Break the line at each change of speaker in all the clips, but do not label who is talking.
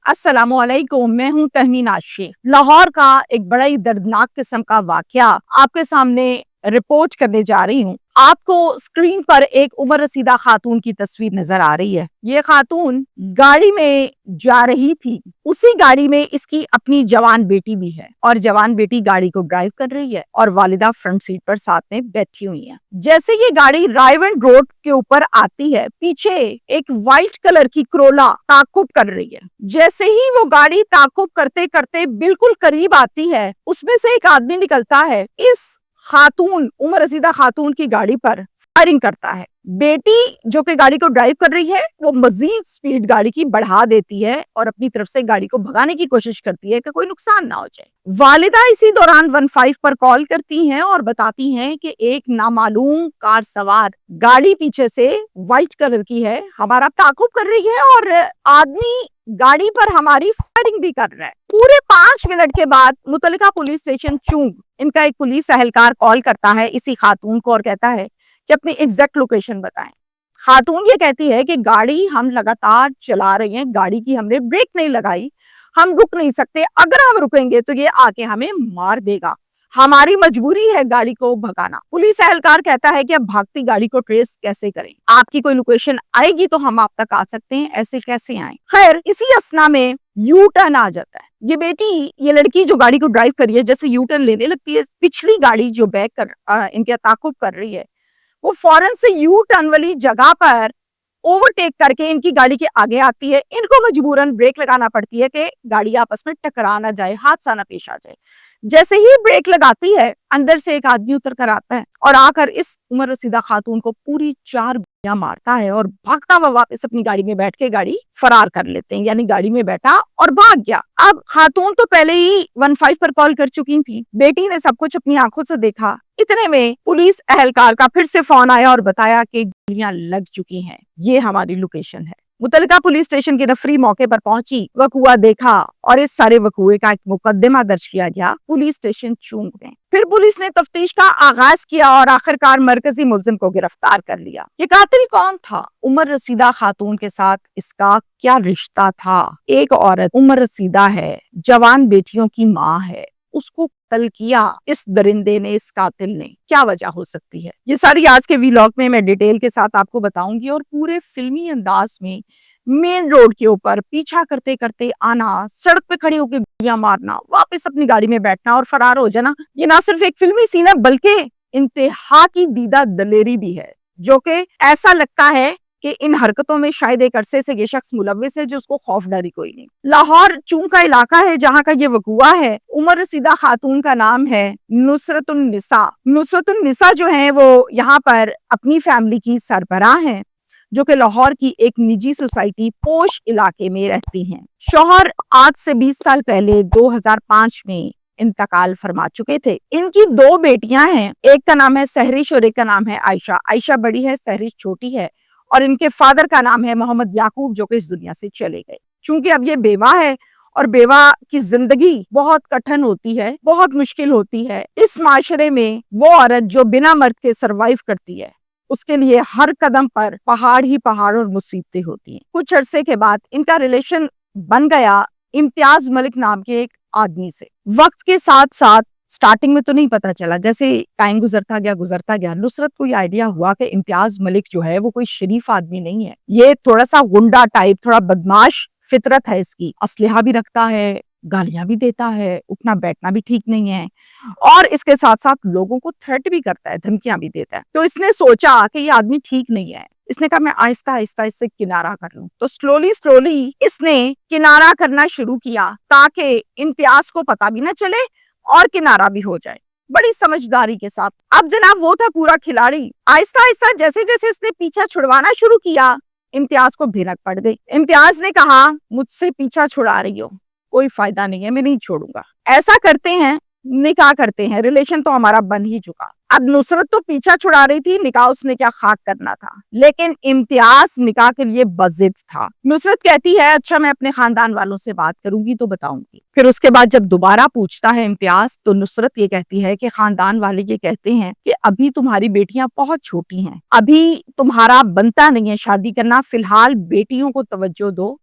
अस्सलामुअलैकुम, मैं हूं तहमीन आशिक। लाहौर का एक बड़ा ही दर्दनाक किस्म का वाकया आपके सामने रिपोर्ट करने जा रही हूं। आपको स्क्रीन पर एक उम्र रसीदा खातून की तस्वीर नजर आ रही है। ये खातून गाड़ी में जा रही थी, उसी गाड़ी में इसकी अपनी जवान बेटी भी है और जवान बेटी गाड़ी को ड्राइव कर रही है और वालिदा फ्रंट सीट पर साथ में बैठी हुई है। जैसे ये गाड़ी रायवन रोड के ऊपर आती है, पीछे एक व्हाइट कलर की क्रोला ताकुब कर रही है। जैसे ही वो गाड़ी ताकुब करते करते बिल्कुल करीब आती है, उसमें से एक आदमी निकलता है, इस खातून उम्र रसीदा खातून की गाड़ी पर फायरिंग करता है। बेटी जो कि गाड़ी को ड्राइव कर रही है, वो मजीद स्पीड गाड़ी की बढ़ा देती है और अपनी तरफ से गाड़ी को भगाने की कोशिश करती है कि कोई नुकसान ना हो जाए। वालिदा इसी दौरान 15 पर कॉल करती हैं और बताती हैं कि एक नामालूम कार सवार गाड़ी पीछे से व्हाइट कलर की है, हमारा ताकुब कर रही है और आदमी गाड़ी पर हमारी फायरिंग भी कर रहा है। पूरे 5 मिनट के बाद मुतल्लिका पुलिस स्टेशन चूंग इनका एक पुलिस एहलकार कॉल करता है इसी खातून को और कहता है कि अपनी एग्जैक्ट लोकेशन बताएं। खातून ये कहती है कि गाड़ी हम लगातार चला रहे हैं, गाड़ी की हमने ब्रेक नहीं लगाई, हम रुक नहीं सकते, अगर हम रुकेंगे तो ये आके हमें मार देगा, हमारी मजबूरी है गाड़ी को भगाना। पुलिस एहलकार कहता है कि अब भागती गाड़ी को ट्रेस कैसे करें, आपकी कोई लोकेशन आएगी तो हम आप तक आ सकते हैं, ऐसे कैसे आए। खैर इसी असना में यू टर्न आ जाता है। ये बेटी, ये लड़की जो गाड़ी को ड्राइव कर रही है, जैसे यू टर्न लेने लगती है, पिछली गाड़ी जो बैक कर इनके ताकुब कर रही है, वो फौरन से यू टर्न वाली जगह पर ओवरटेक करके इनकी गाड़ी के आगे आती है। इनको मजबूरन ब्रेक लगाना पड़ती है कि गाड़ी आपस में टकरा ना जाए, हादसा ना पेश आ जाए। जैसे ही ब्रेक लगाती है, अंदर से एक आदमी उतर कर आता है और आकर इस उम्र रसीदा खातून को पूरी 4 गोलियां मारता है और भागता हुआ वापस अपनी गाड़ी में बैठ के गाड़ी फरार कर लेते हैं, यानी गाड़ी में बैठा और भाग गया। अब खातून तो पहले ही 15 पर कॉल कर चुकी थी, बेटी ने सब कुछ अपनी आंखों से देखा। इतने में पुलिस एहलकार का फिर से फोन आया और बताया कि गोलियां लग चुकी हैं, ये हमारी लोकेशन है। मुतल्लिका पुलिस स्टेशन की नफरी मौके पर पहुंची, वकूआ देखा और इस सारे वकूए का एक मुकदमा दर्ज किया गया पुलिस स्टेशन चूंग में। फिर पुलिस ने तफ्तीश का आगाज किया और आखिरकार मरकजी मुलजिम को गिरफ्तार कर लिया। ये कातिल कौन था? उम्र रसीदा खातून के साथ इसका क्या रिश्ता था? एक औरत उम्र रसीदा है, जवान बेटियों की माँ है, उसको कत्ल किया इस दरिंदे ने, इस कातिल ने। क्या वजह हो सकती है? ये सारी आज के व्लॉग में मैं डिटेल के साथ आपको बताऊंगी और पूरे फिल्मी अंदाज में मेन रोड के ऊपर पीछा करते करते आना, सड़क पे खड़ी होकर गोलियां मारना, वापस अपनी गाड़ी में बैठना और फरार हो जाना। ये ना सिर्फ एक फिल्मी सीन है बल्कि इंतहा की दीदा दलेरी भी है, जो कि ऐसा लगता है कि इन हरकतों में शायद एक अरसे से ये शख्स मुलव्विस है, जो उसको खौफ डर ही कोई नहीं। लाहौर चूंग का इलाका है जहाँ का ये वकूआ है। उम्र रसीदा खातून का नाम है नुसरतुन्निसा। नुसरतुन्निसा जो है वो यहाँ पर अपनी फैमिली की सरबराह हैं, जो कि लाहौर की एक निजी सोसाइटी पोश इलाके में रहती हैं। शौहर आज से 20 साल पहले 2005 में इंतकाल फरमा चुके थे। इनकी 2 बेटियां हैं, एक का नाम है सहरिश और एक का नाम है आयशा। आयशा बड़ी है, सहरिश छोटी है और इनके फादर का नाम है मोहम्मद याकूब, जो कि इस दुनिया से चले गए। चूंकि अब ये बेवा है और बेवा की जिंदगी बहुत कठिन होती है, बहुत मुश्किल होती है। इस माशरे में वो औरत जो बिना मर्द के सरवाइव करती है, उसके लिए हर कदम पर पहाड़ ही पहाड़ और मुसीबतें होती हैं। कुछ अरसे के बाद इनका रिलेशन बन गया इम्तियाज मलिक नाम के एक आदमी से। वक्त के साथ साथ स्टार्टिंग में तो नहीं पता चला, जैसे टाइम गुजरता गया नुसरत को ये आइडिया हुआ कि इम्तियाज मलिक जो है वो कोई शरीफ आदमी नहीं है, ये थोड़ा सा गुंडा टाइप, थोड़ा बदमाश फितरत है इसकी, असलहा भी रखता है, गालियां भी देता है, उठना बैठना भी ठीक नहीं है और इसके साथ साथ लोगों को थ्रेट भी करता है, धमकियां भी देता है। तो इसने सोचा कि ये आदमी ठीक नहीं है। इसने कहा मैं आहिस्ता आहिस्ता इससे किनारा कर लूं। तो स्लोली इसने किनारा करना शुरू किया ताकि इम्तियाज को पता भी ना चले और किनारा भी हो जाए, बड़ी समझदारी के साथ। अब जनाब वो था पूरा खिलाड़ी। आहिस्ता आहिस्ता जैसे जैसे इसने पीछा छुड़वाना शुरू किया, इम्तियाज को भनक पड़ गई। इम्तियाज ने कहा मुझसे पीछा छुड़ा रही हो, कोई फायदा नहीं है, मैं नहीं छोड़ूंगा। ऐसा करते हैं, निकाह करते हैं, रिलेशन तो हमारा बन ही चुका। अब नुसरत तो पीछा छुड़ा रही थी, निकाह उसने क्या खाक करना था, लेकिन इम्तियाज निकाह के लिए बजिद था। नुसरत कहती है अच्छा मैं अपने खानदान वालों से बात करूंगी तो बताऊंगी। फिर उसके बाद जब दोबारा पूछता है इम्तियाज, तो नुसरत ये कहती है कि खानदान वाले ये कहते हैं कि अभी तुम्हारी बेटियां बहुत छोटी हैं, अभी तुम्हारा बनता नहीं है शादी करना, फिलहाल बेटियों को तवज्जो दो,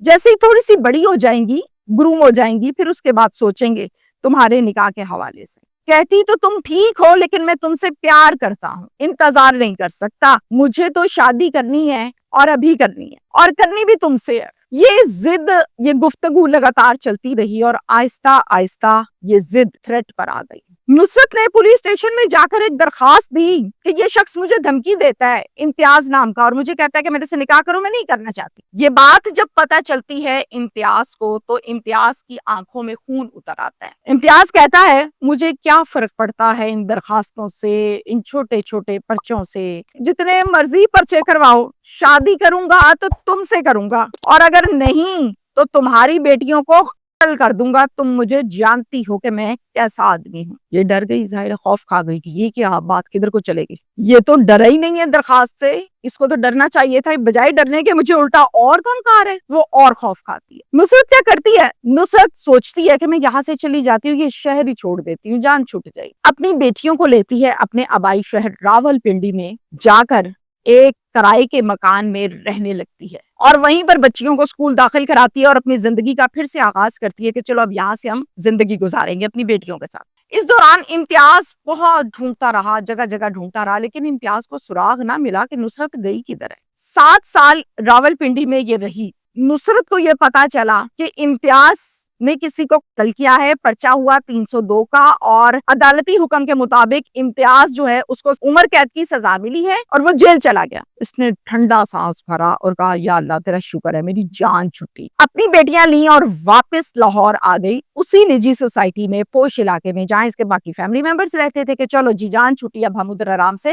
جیسے ہی تھوڑی سی بڑی ہو جائیں گی، گروم ہو جائیں گی، پھر اس کے بعد سوچیں گے تمہارے نکاح کے حوالے سے۔ کہتی تو تم ٹھیک ہو لیکن میں تم سے پیار کرتا ہوں، انتظار نہیں کر سکتا، مجھے تو شادی کرنی ہے اور ابھی کرنی ہے، اور کرنی بھی تم سے ہے۔ یہ ضد، یہ گفتگو لگاتار چلتی رہی اور آہستہ آہستہ یہ ضد تھریٹ پر آ گئی۔ نصرت نے پولیس اسٹیشن میں جا کر ایک درخواست دی کہ یہ شخص مجھے دھمکی دیتا ہے امتیاز نام کا، اور مجھے کہتا ہے کہ میرے سے نکاح کرو، میں نہیں کرنا چاہتی۔ یہ بات جب پتہ چلتی ہے امتیاز کو تو امتیاز کی آنکھوں میں خون اتر آتا ہے۔ امتیاز کہتا ہے مجھے کیا فرق پڑتا ہے ان درخواستوں سے، ان چھوٹے چھوٹے پرچوں سے، جتنے مرضی پرچے کرواؤ، شادی کروں گا تو تم سے کروں گا، اور اگر نہیں تو تمہاری بیٹیوں کو قتل کر دوں گا، تم مجھے جانتی ہو کہ میں کیسا آدمی ہوں۔ یہ ڈر گئی، ظاہر خوف کھا گئی کہ یہ کیا بات کدھر کو چلے گی، یہ تو ڈرا ہی نہیں ہے درخواست سے، اس کو تو ڈرنا چاہیے تھا، بجائے ڈرنے کے مجھے الٹا اور دھمکا رہے، وہ اور خوف کھاتی ہے۔ نصرت کیا کرتی ہے؟ نصرت سوچتی ہے کہ میں یہاں سے چلی جاتی ہوں، یہ شہر ہی چھوڑ دیتی ہوں، جان چھوٹ جائے۔ اپنی بیٹیوں کو لیتی ہے اپنے آبائی شہر راول پنڈی میں جا کر ایک کرائے کے مکان میں رہنے لگتی ہے، اور وہیں پر بچیوں کو اسکول داخل کراتی ہے اور اپنی زندگی کا پھر سے آغاز کرتی ہے کہ چلو اب یہاں سے ہم زندگی گزاریں گے اپنی بیٹیوں کے ساتھ۔ اس دوران امتیاز بہت ڈھونڈتا رہا، جگہ جگہ ڈھونڈتا رہا، لیکن امتیاز کو سراغ نہ ملا کہ نصرت گئی کدھر ہے۔ 7 سال راول پنڈی میں یہ رہی۔ نصرت کو یہ پتا چلا کہ امتیاز نے کسی کو قتل کیا ہے، پرچہ ہوا 302 کا، اور عدالتی حکم کے مطابق امتیاز جو ہے اس کو عمر قید کی سزا ملی ہے اور وہ جیل چلا گیا۔ اس نے ٹھنڈا سانس بھرا اور کہا یا اللہ تیرا شکر ہے میری جان چھٹی۔ اپنی بیٹیاں لیں اور واپس لاہور آ گئی، اسی نجی سوسائٹی میں پوش علاقے میں جہاں اس کے باقی فیملی ممبرز رہتے تھے، کہ چلو جی جان چھٹی، اب ہم ادھر آرام سے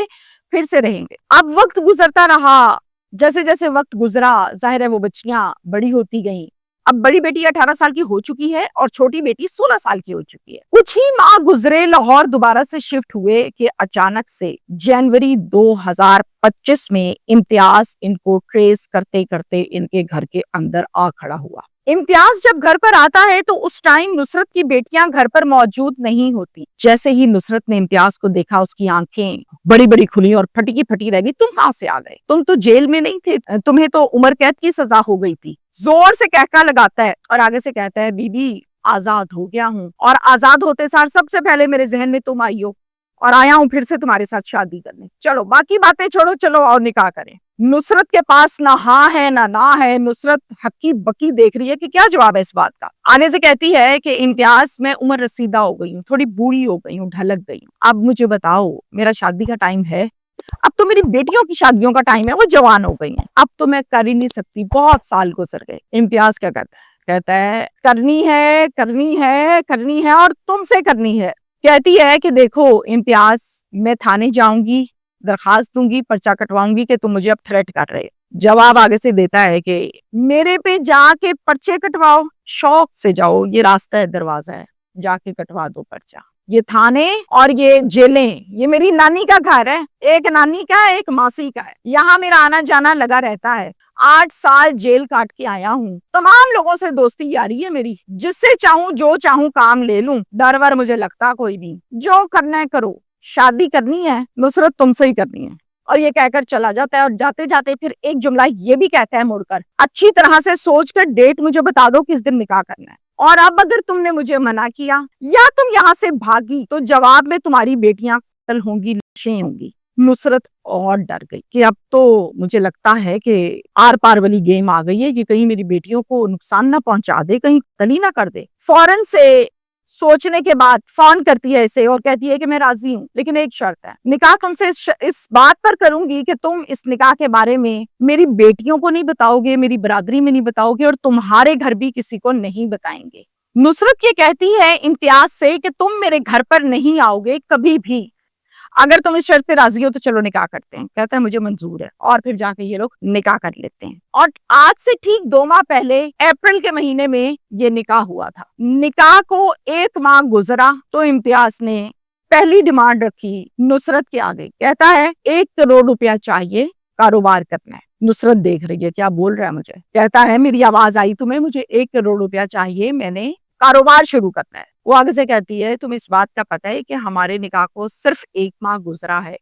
پھر سے رہیں گے۔ اب وقت گزرتا رہا، جیسے جیسے وقت گزرا ظاہر ہے وہ بچیاں بڑی ہوتی گئیں۔ اب بڑی بیٹی 18 سال کی ہو چکی ہے اور چھوٹی بیٹی 16 سال کی ہو چکی ہے۔ کچھ ہی ماہ گزرے، لاہور دوبارہ سے شفٹ ہوئے کہ اچانک سے جنوری 2025 میں امتیاز ان کو ٹریس کرتے کرتے ان کے گھر کے اندر آ کھڑا ہوا۔ امتیاز جب گھر پر آتا ہے تو اس ٹائم نصرت کی بیٹیاں گھر پر موجود نہیں ہوتی۔ جیسے ہی نصرت نے امتیاز کو دیکھا اس کی آنکھیں بڑی بڑی کھلی اور پھٹی کی پھٹی رہ گئی۔ تم کہاں سے آ گئے؟ تم تو جیل میں نہیں تھے، تمہیں تو عمر قید کی سزا ہو گئی تھی۔ زور سے کہکا لگاتا ہے اور آگے سے کہتا ہے بی بی آزاد ہو گیا ہوں، اور آزاد ہوتے سار سب سے پہلے میرے ذہن میں تم آئی ہو، اور آیا ہوں پھر سے تمہارے ساتھ شادی کرنے، چلو باقی باتیں چھوڑو، چلو اور نکاح کریں۔ نصرت کے پاس نہ ہاں ہے نہ ہے، نصرت ہکی بکی دیکھ رہی ہے کہ کیا جواب ہے اس بات کا۔ آنے سے کہتی ہے کہ امتیاز میں عمر رسیدہ ہو گئی ہوں، تھوڑی بوڑھی ہو گئی ہوں، ڈھلک گئی ہوں، اب مجھے بتاؤ میرا شادی کا ٹائم ہے؟ اب تو میری بیٹیوں کی شادیوں کا ٹائم ہے، وہ جوان ہو گئی ہیں، اب تو میں کر ہی نہیں سکتی، بہت سال گزر گئے۔ امتیاز کیا کہتا ہے کرنی ہے کرنی ہے کرنی ہے، اور تم سے کرنی ہے۔ کہتی ہے کہ دیکھو امتیاز، میں تھانے جاؤں گی، درخواست دوں گی، پرچہ کٹواؤں گی کہ تم مجھے اب تھریٹ کر رہے۔ جواب آگے سے دیتا ہے کہ میرے پہ جا کے پرچے کٹواؤ، شوق سے جاؤ، یہ راستہ ہے، دروازہ ہے، جا کے کٹوا دو پرچہ۔ یہ تھانے اور یہ جیلیں، یہ میری نانی کا گھر ہے، ایک نانی کا ہے ایک ماسی کا ہے، یہاں میرا آنا جانا لگا رہتا ہے۔ 8 سال جیل کاٹ کے آیا ہوں، تمام لوگوں سے دوستی یاری ہے میری، جس سے چاہوں جو چاہوں کام لے لوں، ڈر ور مجھے لگتا کوئی نہیں، جو کرنا ہے کرو، شادی کرنی ہے نصرت تم سے ہی کرنی ہے۔ اور یہ کہہ کر چلا جاتا ہے، اور جاتے جاتے پھر ایک جملہ یہ بھی کہتا ہے مڑ کر، اچھی طرح سے سوچ کر ڈیٹ مجھے بتا دو کس دن نکاح کرنا ہے، اور اب اگر تم نے مجھے منع کیا یا تم یہاں سے بھاگی تو جواب میں تمہاری بیٹیاں قتل ہوں گی، لاشیں ہوں گی۔ نصرت اور ڈر گئی کہ اب تو مجھے لگتا ہے کہ آر پار والی گیم آ گئی ہے، کہ کہیں میری بیٹیوں کو نقصان نہ پہنچا دے، کہیں قتل ہی نہ کر دے۔ فوراً سے سوچنے کے بعد فون کرتی ہے اسے اور کہتی ہے کہ میں راضی ہوں، لیکن ایک شرط ہے، نکاح تم سے اس بات پر کروں گی کہ تم اس نکاح کے بارے میں میری بیٹیوں کو نہیں بتاؤ گے، میری برادری میں نہیں بتاؤ گے، اور تمہارے گھر بھی کسی کو نہیں بتائیں گے۔ نصرت یہ کہتی ہے امتیاز سے کہ تم میرے گھر پر نہیں آؤ گے کبھی بھی، اگر تم اس شرط پہ راضی ہو تو چلو نکاح کرتے ہیں۔ کہتا ہے مجھے منظور ہے، اور پھر جا کے یہ لوگ نکاح کر لیتے ہیں۔ اور آج سے ٹھیک 2 ماہ پہلے اپریل کے مہینے میں یہ نکاح ہوا تھا۔ نکاح کو 1 ماہ گزرا تو امتیاز نے پہلی ڈیمانڈ رکھی نصرت کے آگے، کہتا ہے 1 کروڑ روپیہ چاہیے، کاروبار کرنا ہے۔ نصرت دیکھ رہی ہے کیا بول رہا ہے مجھے، کہتا ہے میری آواز آئی تمہیں، مجھے 1 کروڑ روپیہ چاہیے، میں نے کاروبار شروع کرنا ہے۔ وہ آگے سے کہتی ہے تم اس بات کا پتہ ہے کہ ہمارے نکاح کو صرف 1 ماہ گزرا ہے،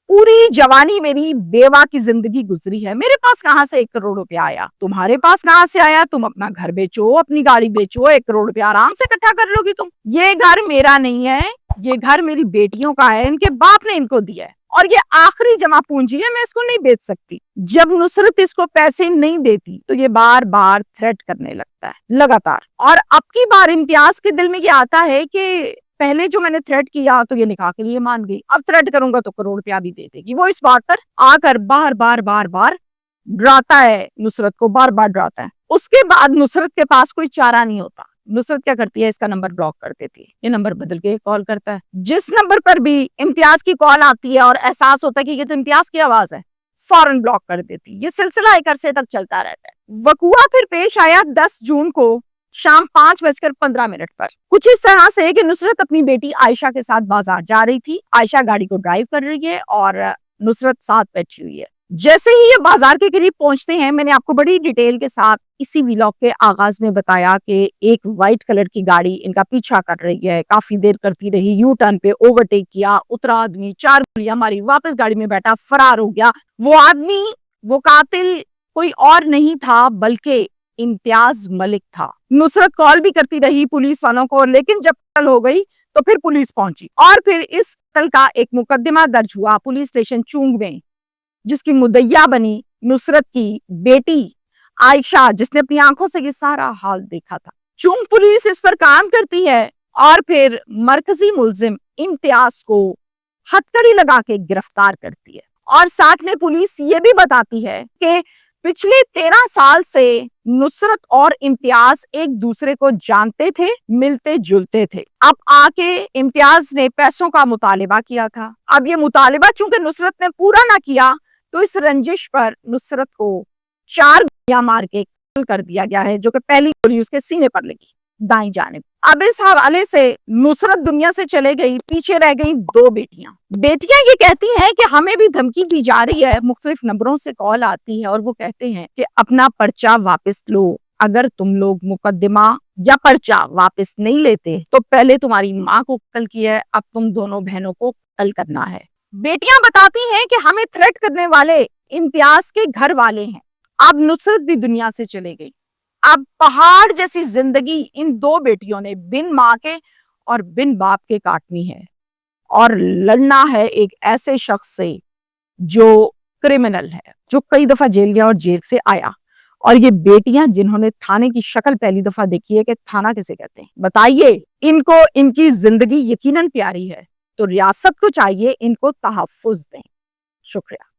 पूरी जवानी मेरी बेवा की जिंदगी गुजरी है, मेरे पास कहाँ से 1 करोड़ रुपया आया, तुम्हारे पास कहाँ से आया? तुम अपना घर बेचो, अपनी गाड़ी बेचो, 1 करोड़ रुपया आराम से इकट्ठा कर लोगी तुम। ये घर मेरा नहीं है, ये घर मेरी बेटियों का है, इनके बाप ने इनको दिया है और ये आखिरी जमा पूंजी है, मैं इसको नहीं बेच सकती। जब नुसरत इसको पैसे नहीं देती तो ये बार बार थ्रेट करने लगता है लगातार। और अब की बार इम्तियाज के दिल में ये आता है कि पहले जो मैंने थ्रेट किया तो ये निकाह के लिए मान गई, अब थ्रेट करूंगा तो करोड़ रुपया भी दे देगी। वो इस बात पर आकर बार बार डराता है, नुसरत को बार बार डराता है। उसके बाद नुसरत के पास कोई चारा नहीं होता, नुसरत क्या करती है, इसका नंबर ब्लॉक कर देती है, ये नंबर बदल के कॉल करता है। जिस नंबर पर भी इम्तियाज की कॉल आती है और एहसास होता है कि ये तो इम्तियाज की आवाज है, फौरन ब्लॉक कर देती। ये सिलसिला एक अरसे तक चलता रहता है। वकुआ फिर पेश आया 10 जून को शाम 5:15 पर, कुछ इस तरह से कि नुसरत अपनी बेटी आयशा के साथ बाजार जा रही थी। आयशा गाड़ी को ड्राइव कर रही है और नुसरत साथ बैठी हुई है। जैसे ही ये बाजार के करीब पहुंचते हैं, मैंने आपको बड़ी डिटेल के साथ इसी व्लॉग के आगाज में बताया कि एक व्हाइट कलर की गाड़ी इनका पीछा कर रही है, काफी देर करती रही, यू टर्न पे ओवरटेक किया, उतरा आदमी, 4 गोलियां मारी, वापस गाड़ी में बैठा, फरार हो गया। वो आदमी, वो कातिल कोई और नहीं था बल्कि इम्तियाज मलिक था। नुसरत कॉल भी करती रही पुलिस वालों को, लेकिन जब कल हो गई तो फिर पुलिस पहुंची और फिर इस कल का एक मुकदमा दर्ज हुआ पुलिस स्टेशन चुंग में, जिसकी मुद्दइया बनी नुसरत की बेटी आयशा, जिसने अपनी आंखों से ये सारा हाल देखा था। चुंग पुलिस इस पर काम करती है और फिर मरकजी मुलजिम इम्तियाज को हथकड़ी लगा के गिरफ्तार करती है। और साथ में पुलिस ये भी बताती है कि पिछले 13 साल से नुसरत और इम्तियाज एक दूसरे को जानते थे, मिलते जुलते थे। अब आके इम्तियाज ने पैसों का मुतालिबा किया था। अब ये मुतालिबा चूंकि नुसरत ने पूरा ना किया तो इस रंजिश पर नुसरत को 4 गोलियां मार के कत्ल कर दिया गया है, जो कि पहली गोली उसके सीने पर लगी दाईं जानिब। अब इस हवाले से नुसरत दुनिया से चले गई, पीछे रह गई 2 बेटियां। बेटियां ये कहती हैं कि हमें भी धमकी दी जा रही है, मुख्तलिफ नंबरों से कॉल आती है और वो कहते हैं कि अपना पर्चा वापस लो, अगर तुम लोग मुकदमा या पर्चा वापस नहीं लेते तो पहले तुम्हारी माँ को कत्ल किया है, अब तुम दोनों बहनों को कत्ल करना है। बेटियां बताती हैं कि हमें थ्रेट करने वाले इम्तियाज के घर वाले हैं। अब नुसरत भी दुनिया से चले गई। अब पहाड़ जैसी जिंदगी इन 2 बेटियों ने बिन माँ के और बिन बाप के काटनी है और लड़ना है एक ऐसे शख्स से जो क्रिमिनल है, जो कई दफा जेल गया और जेल से आया। और ये बेटियां जिन्होंने थाने की शक्ल पहली दफा देखी है कि थाना किसे कहते हैं, बताइए, इनको इनकी जिंदगी यकीनन प्यारी है, तो रियासत को चाहिए इनको तहफ्फुज दें। शुक्रिया।